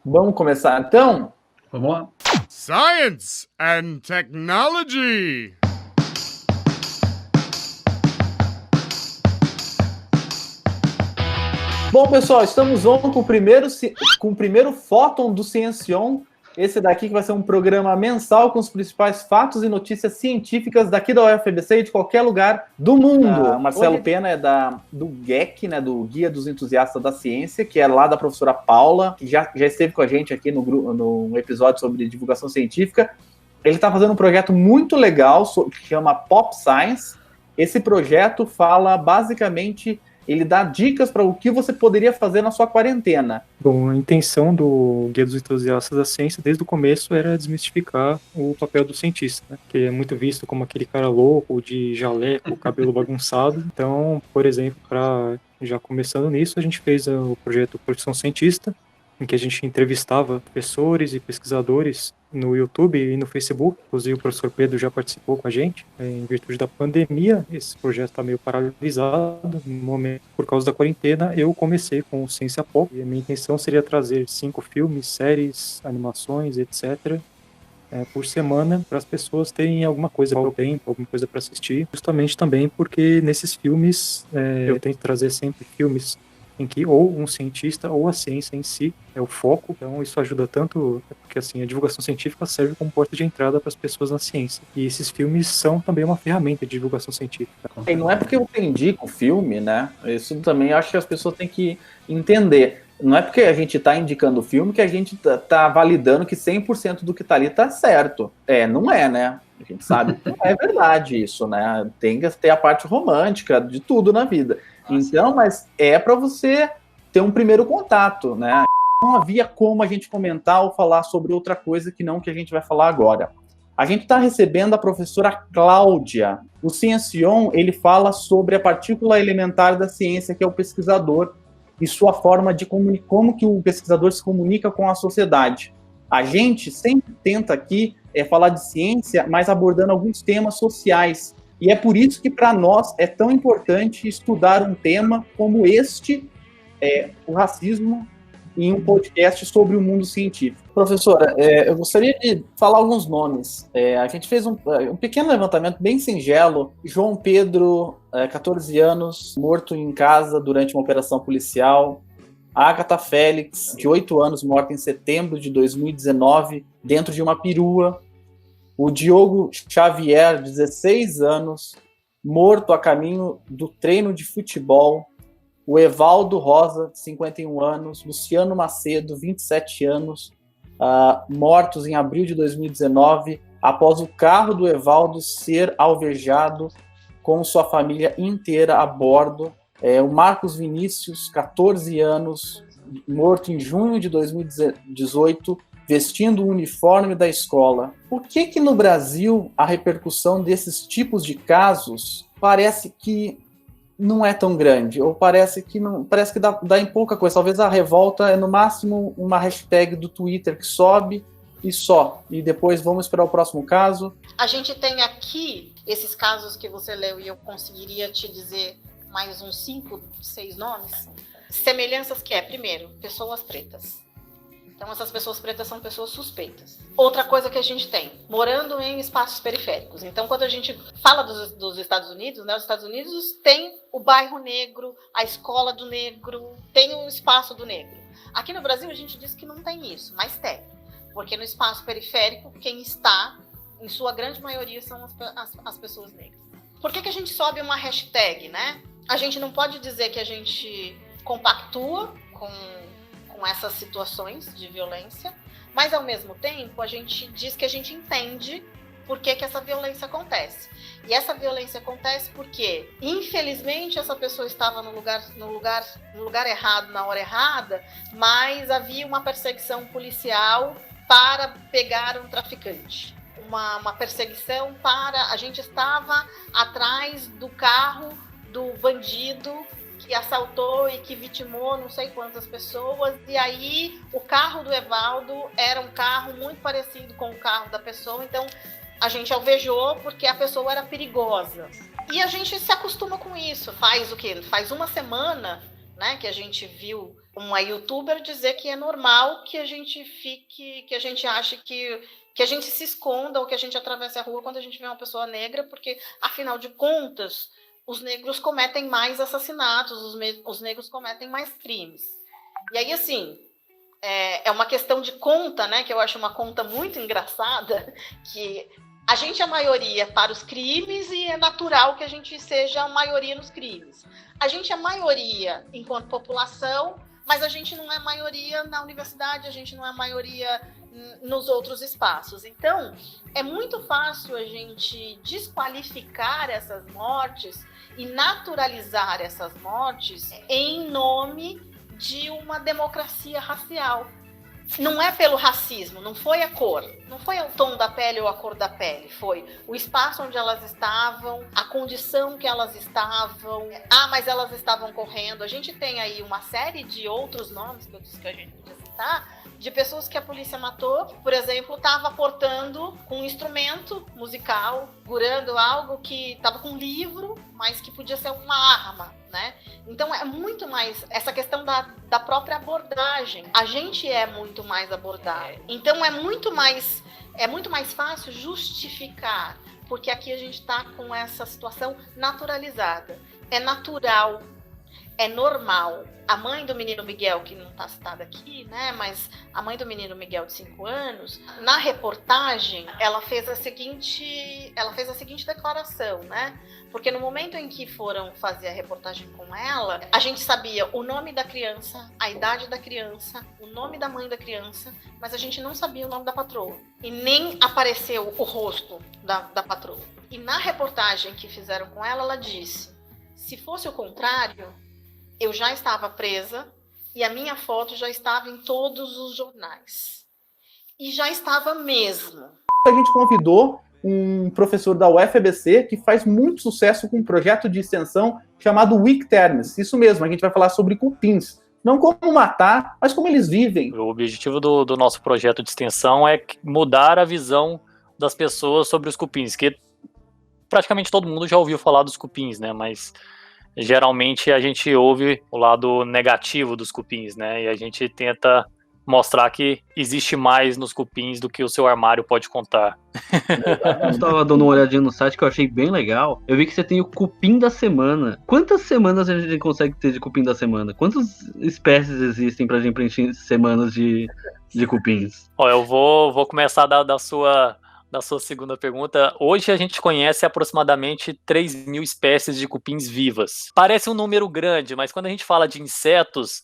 Vamos começar então? Vamos lá. Science and Technology. Bom, pessoal, estamos on com o primeiro Fóton do Ciencion. Esse daqui que vai ser um programa mensal com os principais fatos e notícias científicas daqui da UFABC e de qualquer lugar do mundo. Marcelo Pena é do GEC, né, do Guia dos Entusiastas da Ciência, que é lá da professora Paula, que já esteve com a gente aqui no episódio sobre divulgação científica. Ele está fazendo um projeto muito legal que chama Pop Science. Esse projeto fala basicamente... Ele dá dicas para o que você poderia fazer na sua quarentena. Bom, a intenção do Guia dos Entusiastas da Ciência, desde o começo, era desmistificar o papel do cientista, né? Que é muito visto como aquele cara louco, de jaleco, cabelo bagunçado. Então, por exemplo, já começando nisso, a gente fez o projeto Profissão Cientista, em que a gente entrevistava professores e pesquisadores no YouTube e no Facebook. Inclusive o professor Pedro já participou com a gente. Em virtude da pandemia, esse projeto está meio paralisado. No momento, por causa da quarentena, eu comecei com o Ciência Pop. E a minha intenção seria trazer 5 filmes, séries, animações, etc., por semana, para as pessoas terem alguma coisa para o tempo, alguma coisa para assistir. Justamente também porque nesses filmes, eu tento trazer sempre filmes em que ou um cientista ou a ciência em si é o foco. Então isso ajuda tanto, porque assim, a divulgação científica serve como porta de entrada para as pessoas na ciência. E esses filmes são também uma ferramenta de divulgação científica. E não é porque eu indico o filme, né? Isso também acho que as pessoas têm que entender. Não é porque a gente está indicando o filme que a gente está validando que 100% do que está ali está certo. Não é, né? A gente sabe que não é verdade isso, né? Tem que ter a parte romântica de tudo na vida. Então, mas é para você ter um primeiro contato, né? Não havia como a gente comentar ou falar sobre outra coisa que não que a gente vai falar agora. A gente está recebendo a professora Cláudia. O Ciencion, ele fala sobre a partícula elementar da ciência, que é o pesquisador, e sua forma de como que o pesquisador se comunica com a sociedade. A gente sempre tenta aqui falar de ciência, mas abordando alguns temas sociais. E é por isso que, para nós, é tão importante estudar um tema como este, o racismo, em um podcast sobre o mundo científico. Professora, eu gostaria de falar alguns nomes. A gente fez um pequeno levantamento bem singelo. João Pedro, 14 anos, morto em casa durante uma operação policial. Agatha Félix, de 8 anos, morta em setembro de 2019, dentro de uma perua. O Diogo Xavier, 16 anos, morto a caminho do treino de futebol. O Evaldo Rosa, 51 anos. Luciano Macedo, 27 anos, mortos em abril de 2019, após o carro do Evaldo ser alvejado com sua família inteira a bordo. O Marcos Vinícius, 14 anos, morto em junho de 2018, vestindo o uniforme da escola. Por que no Brasil a repercussão desses tipos de casos parece que não é tão grande? Ou parece que dá em pouca coisa? Talvez a revolta é no máximo uma hashtag do Twitter que sobe e só. E depois vamos para o próximo caso. A gente tem aqui esses casos que você leu e eu conseguiria te dizer mais uns 5, 6 nomes. Semelhanças que primeiro, pessoas pretas. Então, essas pessoas pretas são pessoas suspeitas. Outra coisa que a gente tem, morando em espaços periféricos. Então, quando a gente fala dos Estados Unidos, né, os Estados Unidos tem o bairro negro, a escola do negro, tem o espaço do negro. Aqui no Brasil, a gente diz que não tem isso, mas tem. Porque no espaço periférico, quem está, em sua grande maioria, são as pessoas negras. Por que a gente sobe uma hashtag, né? A gente não pode dizer que a gente compactua com essas situações de violência, mas ao mesmo tempo a gente diz que a gente entende por que essa violência acontece. E essa violência acontece porque, infelizmente, essa pessoa estava no lugar errado, na hora errada, mas havia uma perseguição policial para pegar um traficante. Uma perseguição a gente estava atrás do carro do bandido que assaltou e que vitimou não sei quantas pessoas, e aí o carro do Evaldo era um carro muito parecido com o carro da pessoa, então a gente alvejou porque a pessoa era perigosa. E a gente se acostuma com isso. Faz o quê? Faz uma semana, né, que a gente viu uma youtuber dizer que é normal que a gente ache que a gente se esconda ou que a gente atravesse a rua quando a gente vê uma pessoa negra, porque, afinal de contas, os negros cometem mais assassinatos, os negros cometem mais crimes. E aí, assim, é uma questão de conta, né, que eu acho uma conta muito engraçada, que a gente é a maioria para os crimes e é natural que a gente seja a maioria nos crimes. A gente é a maioria enquanto população, mas a gente não é maioria na universidade, a gente não é maioria nos outros espaços. Então, é muito fácil a gente desqualificar essas mortes e naturalizar essas mortes em nome de uma democracia racial. Não é pelo racismo, não foi a cor, não foi o tom da pele ou a cor da pele, foi o espaço onde elas estavam, a condição que elas estavam. Mas elas estavam correndo. A gente tem aí uma série de outros nomes que eu disse que a gente podia citar, de pessoas que a polícia matou, por exemplo, estava portando um instrumento musical, segurando algo que estava com um livro, mas que podia ser uma arma, né? Então é muito mais essa questão da própria abordagem. A gente é muito mais abordado. Então é muito mais fácil justificar, porque aqui a gente está com essa situação naturalizada. É natural, é normal. A mãe do menino Miguel, que não está citada aqui, né? Mas a mãe do menino Miguel de 5 anos, na reportagem, ela fez a seguinte declaração, né? Porque no momento em que foram fazer a reportagem com ela, a gente sabia o nome da criança, a idade da criança, o nome da mãe da criança, mas a gente não sabia o nome da patroa. E nem apareceu o rosto da patroa. E na reportagem que fizeram com ela, ela disse: se fosse o contrário, eu já estava presa e a minha foto já estava em todos os jornais. E já estava mesmo. A gente convidou um professor da UFABC que faz muito sucesso com um projeto de extensão chamado Weak Terms. Isso mesmo, a gente vai falar sobre cupins. Não como matar, mas como eles vivem. O objetivo do nosso projeto de extensão é mudar a visão das pessoas sobre os cupins, que praticamente todo mundo já ouviu falar dos cupins, né? Mas geralmente a gente ouve o lado negativo dos cupins, né? E a gente tenta mostrar que existe mais nos cupins do que o seu armário pode contar. Eu estava dando uma olhadinha no site que eu achei bem legal. Eu vi que você tem o cupim da semana. Quantas semanas a gente consegue ter de cupim da semana? Quantas espécies existem pra gente preencher semanas de cupins? Ó, eu vou começar da sua segunda pergunta. Hoje a gente conhece aproximadamente 3.000 espécies de cupins vivas. Parece um número grande, mas quando a gente fala de insetos,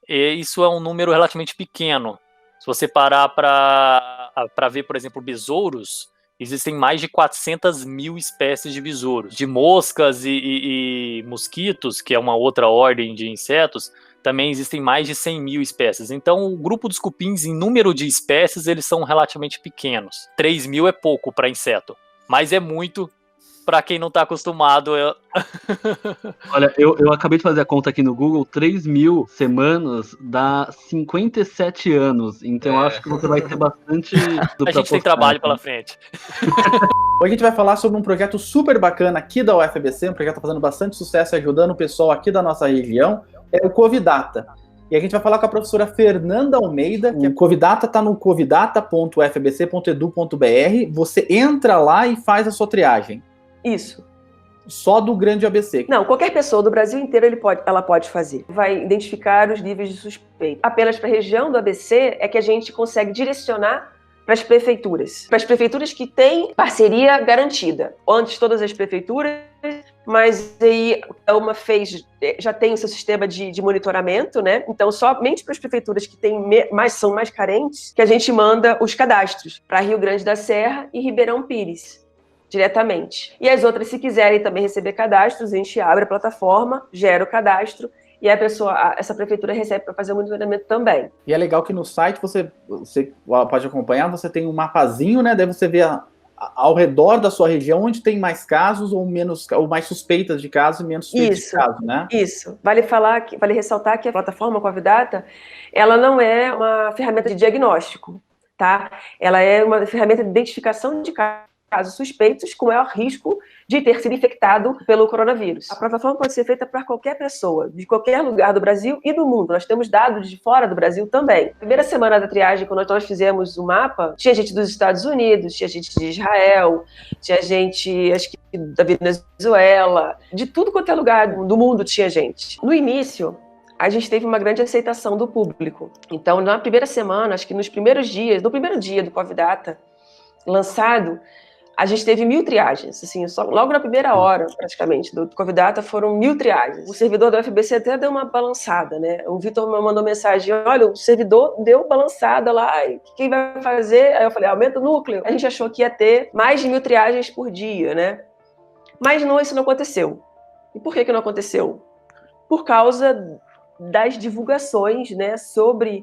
isso é um número relativamente pequeno. Se você parar para ver, por exemplo, besouros, existem mais de 400.000 espécies de besouros. De moscas e mosquitos, que é uma outra ordem de insetos, também existem mais de 100.000 espécies. Então, o grupo dos cupins, em número de espécies, eles são relativamente pequenos. 3.000 é pouco para inseto, mas é muito para quem não está acostumado. Olha, eu acabei de fazer a conta aqui no Google, 3.000 semanas dá 57 anos, então eu acho que você vai ter bastante... A gente tem trabalho pela frente. Hoje a gente vai falar sobre um projeto super bacana aqui da UFABC, um projeto que está fazendo bastante sucesso, ajudando o pessoal aqui da nossa região, é o Covidata. E a gente vai falar com a professora Fernanda Almeida, que o Covidata está no covidata.ufabc.edu.br. Você entra lá e faz a sua triagem. Isso. Só do grande ABC. Não, qualquer pessoa do Brasil inteiro ela pode fazer. Vai identificar os níveis de suspeita. Apenas para a região do ABC é que a gente consegue direcionar para as prefeituras. Para as prefeituras que têm parceria garantida. Antes, todas as prefeituras, mas aí uma já tem o seu sistema de monitoramento, né? Então, somente para as prefeituras que são mais carentes, que a gente manda os cadastros para Rio Grande da Serra e Ribeirão Pires, diretamente. E as outras, se quiserem também receber cadastros, a gente abre a plataforma, gera o cadastro, e essa prefeitura recebe para fazer o monitoramento também. E é legal que no site você pode acompanhar, você tem um mapazinho, né? Daí você vê ao redor da sua região onde tem mais casos ou mais suspeitas de casos e menos suspeitas de casos, né? Isso. Vale ressaltar que a plataforma Covidata, ela não é uma ferramenta de diagnóstico, tá? Ela é uma ferramenta de identificação de casos suspeitos com maior risco de ter sido infectado pelo coronavírus. A plataforma pode ser feita para qualquer pessoa, de qualquer lugar do Brasil e do mundo. Nós temos dados de fora do Brasil também. Primeira semana da triagem, quando nós fizemos o mapa, tinha gente dos Estados Unidos, tinha gente de Israel, tinha gente, acho que da Venezuela, de tudo quanto é lugar do mundo tinha gente. No início, a gente teve uma grande aceitação do público. Então, na primeira semana, acho que nos primeiros dias, no primeiro dia do Covidata lançado, a gente teve 1000 triagens, assim, logo na primeira hora, praticamente, do Covidata foram 1000 triagens. O servidor da UFBC até deu uma balançada, né? O Vitor me mandou mensagem, olha, o servidor deu balançada lá, e quem vai fazer? Aí eu falei, aumenta o núcleo. A gente achou que ia ter mais de 1000 triagens por dia, né? Mas não, isso não aconteceu. E por que não aconteceu? Por causa das divulgações, né, sobre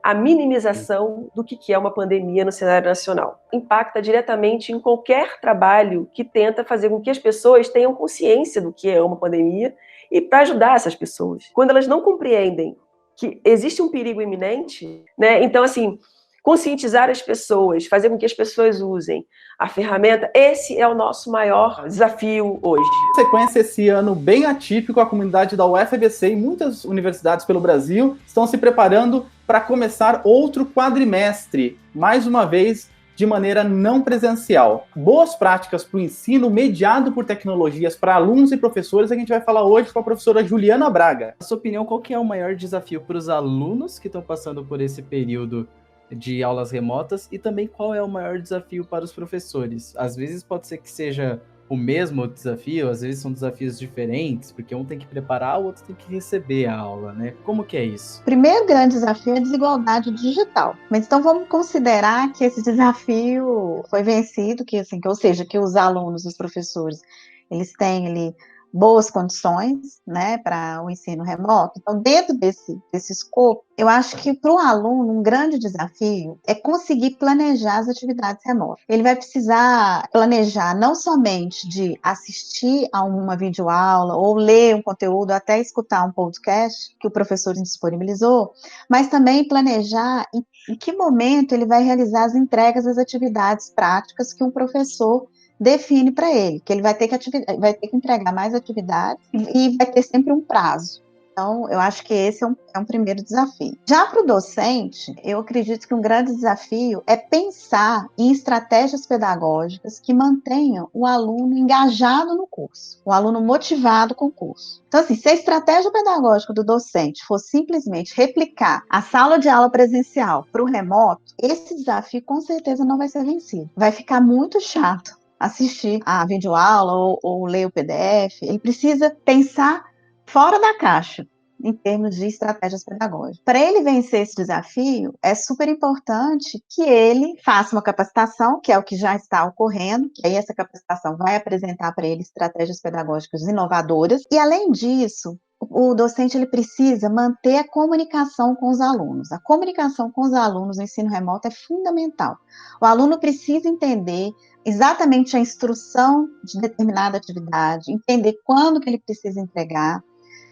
a minimização do que é uma pandemia no cenário nacional. Impacta diretamente em qualquer trabalho que tenta fazer com que as pessoas tenham consciência do que é uma pandemia e para ajudar essas pessoas. Quando elas não compreendem que existe um perigo iminente, né, então, assim, conscientizar as pessoas, fazer com que as pessoas usem a ferramenta, esse é o nosso maior desafio hoje. Sequência esse ano bem atípico, a comunidade da UFABC e muitas universidades pelo Brasil estão se preparando para começar outro quadrimestre, mais uma vez de maneira não presencial. Boas práticas para o ensino mediado por tecnologias para alunos e professores, a gente vai falar hoje com a professora Juliana Braga. Na sua opinião, qual que é o maior desafio para os alunos que estão passando por esse período de aulas remotas e também qual é o maior desafio para os professores? Às vezes pode ser que seja o mesmo desafio, às vezes são desafios diferentes, porque um tem que preparar, o outro tem que receber a aula, né? Como que é isso? O primeiro grande desafio é a desigualdade digital. Mas então vamos considerar que esse desafio foi vencido, ou seja, que os alunos, os professores, eles têm ali boas condições, né, para o ensino remoto. Então, dentro desse escopo, eu acho que para o aluno um grande desafio é conseguir planejar as atividades remotas. Ele vai precisar planejar não somente de assistir a uma videoaula ou ler um conteúdo, até escutar um podcast que o professor disponibilizou, mas também planejar em que momento ele vai realizar as entregas das atividades práticas que um professor define para ele, que ele vai ter que entregar mais atividades e vai ter sempre um prazo. Então, eu acho que esse é um primeiro desafio. Já para o docente, eu acredito que um grande desafio é pensar em estratégias pedagógicas que mantenham o aluno engajado no curso, o aluno motivado com o curso. Então, assim, se a estratégia pedagógica do docente for simplesmente replicar a sala de aula presencial para o remoto, esse desafio com certeza não vai ser vencido. Vai ficar muito chato assistir a videoaula ou ler o PDF. Ele precisa pensar fora da caixa em termos de estratégias pedagógicas. Para ele vencer esse desafio, é super importante que ele faça uma capacitação, que é o que já está ocorrendo, que aí essa capacitação vai apresentar para ele estratégias pedagógicas inovadoras, e além disso, o docente ele precisa manter a comunicação com os alunos. A comunicação com os alunos no ensino remoto é fundamental. O aluno precisa entender exatamente a instrução de determinada atividade, entender quando que ele precisa entregar,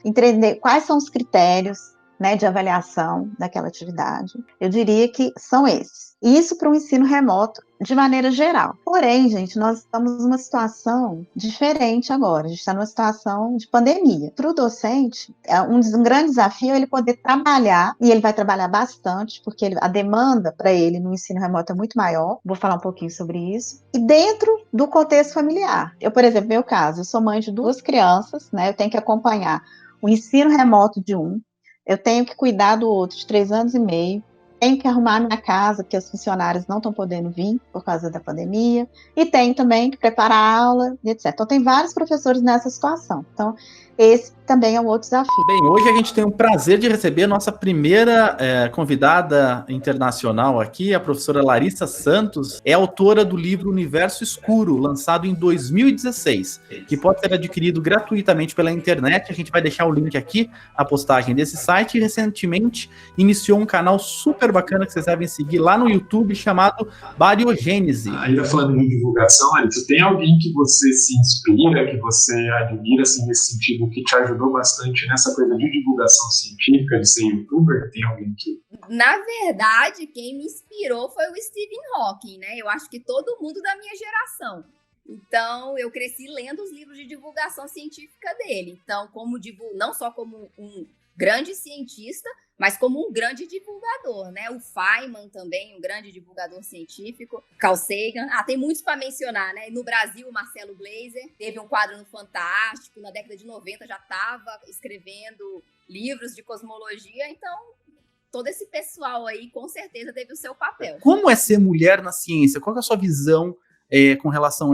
entender quais são os critérios, né, de avaliação daquela atividade. Eu diria que são esses. Isso para o ensino remoto, de maneira geral. Porém, gente, nós estamos numa situação diferente agora. A gente está numa situação de pandemia. Para o docente, um grande desafio é ele poder trabalhar, e ele vai trabalhar bastante, porque a demanda para ele no ensino remoto é muito maior. Vou falar um pouquinho sobre isso. E dentro do contexto familiar. Eu, por exemplo, no meu caso, eu sou mãe de 2 crianças, né? Eu tenho que acompanhar o ensino remoto de um, eu tenho que cuidar do outro de 3 anos e meio, tenho que arrumar minha casa, porque as funcionárias não estão podendo vir por causa da pandemia, e tenho também que preparar a aula, etc. Então, tem vários professores nessa situação. Então, esse também é um outro desafio. Bem, hoje a gente tem o prazer de receber a nossa primeira convidada internacional aqui, a professora Larissa Santos, é autora do livro Universo Escuro, lançado em 2016, que pode ser adquirido gratuitamente pela internet. A gente vai deixar o link aqui, a postagem desse site, e recentemente iniciou um canal super bacana que vocês devem seguir lá no YouTube, chamado Bariogênese. Ainda falando em divulgação, Larissa, tem alguém que você se inspira, que você admira, assim, nesse sentido, que te ajudou bastante nessa coisa de divulgação científica, de ser youtuber? Tem alguém que... Na verdade, quem me inspirou foi o Stephen Hawking, né? Eu acho que todo mundo da minha geração. Então, eu cresci lendo os livros de divulgação científica dele. Então, não só como um grande cientista, mas como um grande divulgador, né? O Feynman também, um grande divulgador científico. Carl Sagan. Tem muitos para mencionar, né? No Brasil, o Marcelo Gleiser teve um quadro no Fantástico. Na década de 90 já estava escrevendo livros de cosmologia. Então, todo esse pessoal aí, com certeza, teve o seu papel. Como é ser mulher na ciência? Qual é a sua visão com relação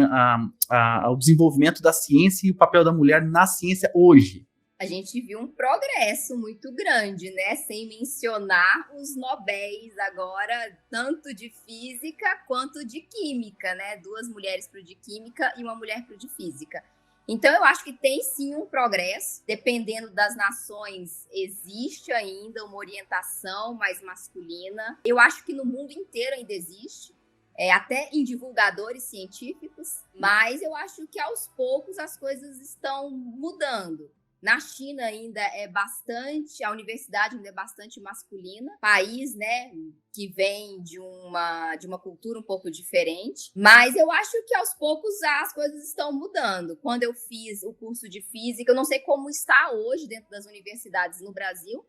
ao desenvolvimento da ciência e o papel da mulher na ciência hoje? A gente viu um progresso muito grande, né? Sem mencionar os Nobéis agora, tanto de física quanto de química, né? 2 mulheres para o de química e uma mulher para o de física. Então, eu acho que tem sim um progresso. Dependendo das nações, existe ainda uma orientação mais masculina. Eu acho que no mundo inteiro ainda existe. Até em divulgadores científicos. Mas eu acho que aos poucos as coisas estão mudando. Na China ainda a universidade ainda é bastante masculina, país, né, que vem de uma cultura um pouco diferente, mas eu acho que aos poucos as coisas estão mudando. Quando eu fiz o curso de física, eu não sei como está hoje dentro das universidades no Brasil,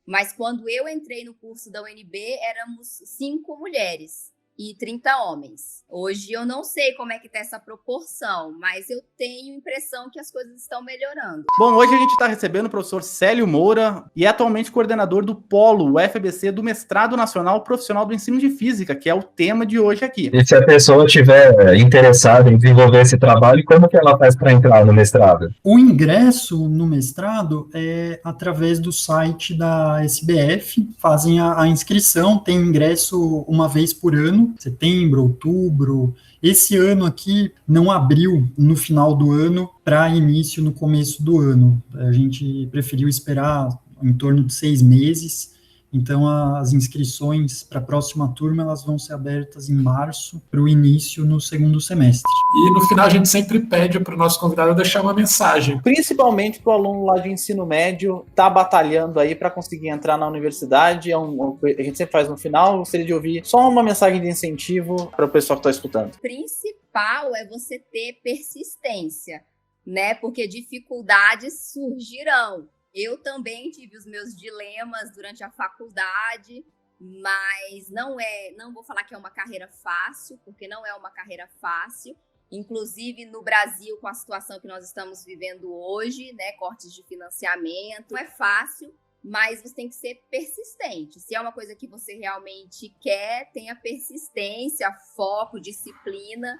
mas quando eu entrei no curso da UNB, éramos 5 mulheres e 30 homens. Hoje eu não sei como é que tá essa proporção, mas eu tenho a impressão que as coisas estão melhorando. Bom, hoje a gente está recebendo o professor Célio Moura e é atualmente coordenador do Polo UFABC do Mestrado Nacional Profissional do Ensino de Física, que é o tema de hoje aqui. E se a pessoa estiver interessada em desenvolver esse trabalho, como que ela faz para entrar no mestrado? O ingresso no mestrado é através do site da SBF, fazem a inscrição, tem ingresso uma vez por ano, setembro, outubro. Esse ano aqui não abriu no final do ano para início no começo do ano. A gente preferiu esperar em torno de 6 meses. Então, as inscrições para a próxima turma elas vão ser abertas em março para o início no segundo semestre. E no final a gente sempre pede para o nosso convidado deixar uma mensagem. Principalmente para o aluno lá de ensino médio tá batalhando aí para conseguir entrar na universidade. A gente sempre faz no final. Gostaria de ouvir só uma mensagem de incentivo para o pessoal que está escutando. O principal é você ter persistência, né? Porque dificuldades surgirão. Eu também tive os meus dilemas durante a faculdade, mas não vou falar que é uma carreira fácil, porque não é uma carreira fácil. Inclusive no Brasil, com a situação que nós estamos vivendo hoje, né, cortes de financiamento, não é fácil, mas você tem que ser persistente. Se é uma coisa que você realmente quer, tenha persistência, foco, disciplina,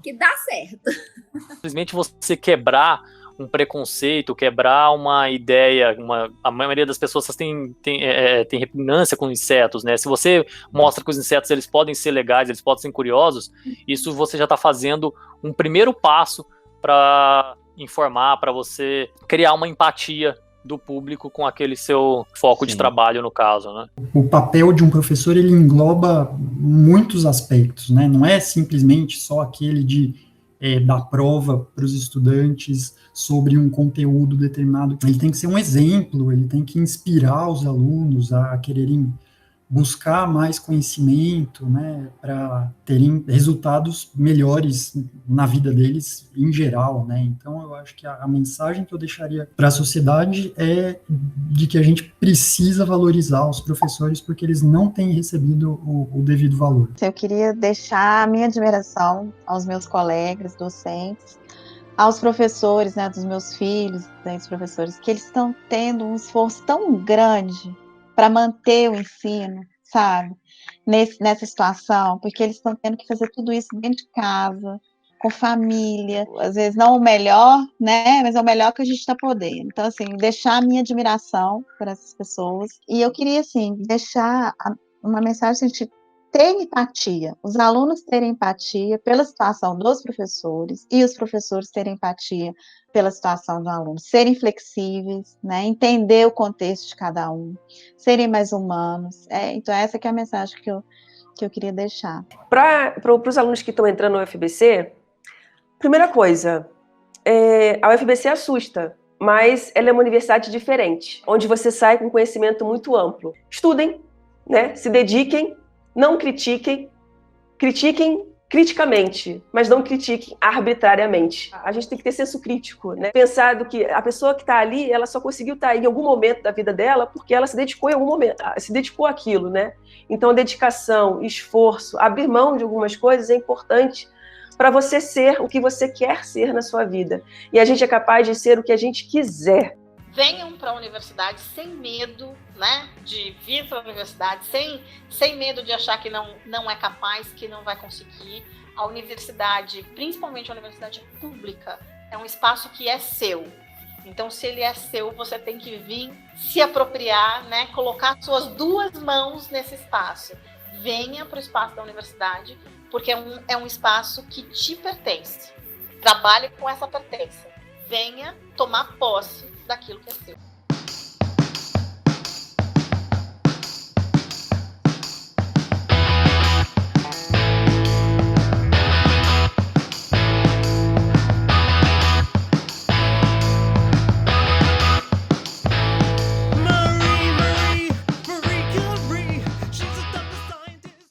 que dá certo. Simplesmente você quebrar um preconceito, quebrar uma ideia, a maioria das pessoas tem repugnância com insetos, né? Se você mostra que os insetos eles podem ser legais, eles podem ser curiosos, isso você já está fazendo um primeiro passo para informar, para você criar uma empatia do público com aquele seu foco de trabalho, no caso, né? O papel de um professor, ele engloba muitos aspectos, né? Não é simplesmente só aquele de dar prova para os estudantes sobre um conteúdo determinado. Ele tem que ser um exemplo, ele tem que inspirar os alunos a quererem buscar mais conhecimento, né, para terem resultados melhores na vida deles em geral, né? Então eu acho que a mensagem que eu deixaria para a sociedade é de que a gente precisa valorizar os professores porque eles não têm recebido o devido valor. Eu queria deixar a minha admiração aos meus colegas docentes, aos professores, né, dos meus filhos, dos professores, que eles estão tendo um esforço tão grande para manter o ensino, sabe, nessa situação, porque eles estão tendo que fazer tudo isso dentro de casa, com família, às vezes não o melhor, né, mas é o melhor que a gente está podendo. Então, assim, deixar a minha admiração por essas pessoas, e eu queria, assim, deixar uma mensagem, assim, ter empatia, os alunos terem empatia pela situação dos professores e os professores terem empatia pela situação do aluno, serem flexíveis, né, entender o contexto de cada um, serem mais humanos. Então essa que é a mensagem que eu queria deixar. Para os alunos que estão entrando no UFABC, primeira coisa, a UFABC assusta, mas ela é uma universidade diferente, onde você sai com conhecimento muito amplo. Estudem, né, se dediquem, não critiquem, critiquem criticamente, mas não critique arbitrariamente. A gente tem que ter senso crítico, né? Pensar do que a pessoa que está ali, ela só conseguiu estar em algum momento da vida dela porque ela se dedicou em algum momento, se dedicou àquilo, né? Então, dedicação, esforço, abrir mão de algumas coisas é importante para você ser o que você quer ser na sua vida. E a gente é capaz de ser o que a gente quiser. Venham para a universidade sem medo, né, de vir para a universidade, sem medo de achar que não é capaz, que não vai conseguir. A universidade, principalmente a universidade pública, é um espaço que é seu. Então, se ele é seu, você tem que vir se apropriar, né, colocar suas 2 mãos nesse espaço. Venha para o espaço da universidade, porque é um espaço que te pertence. Trabalhe com essa pertença. Venha tomar posse daquilo que é seu.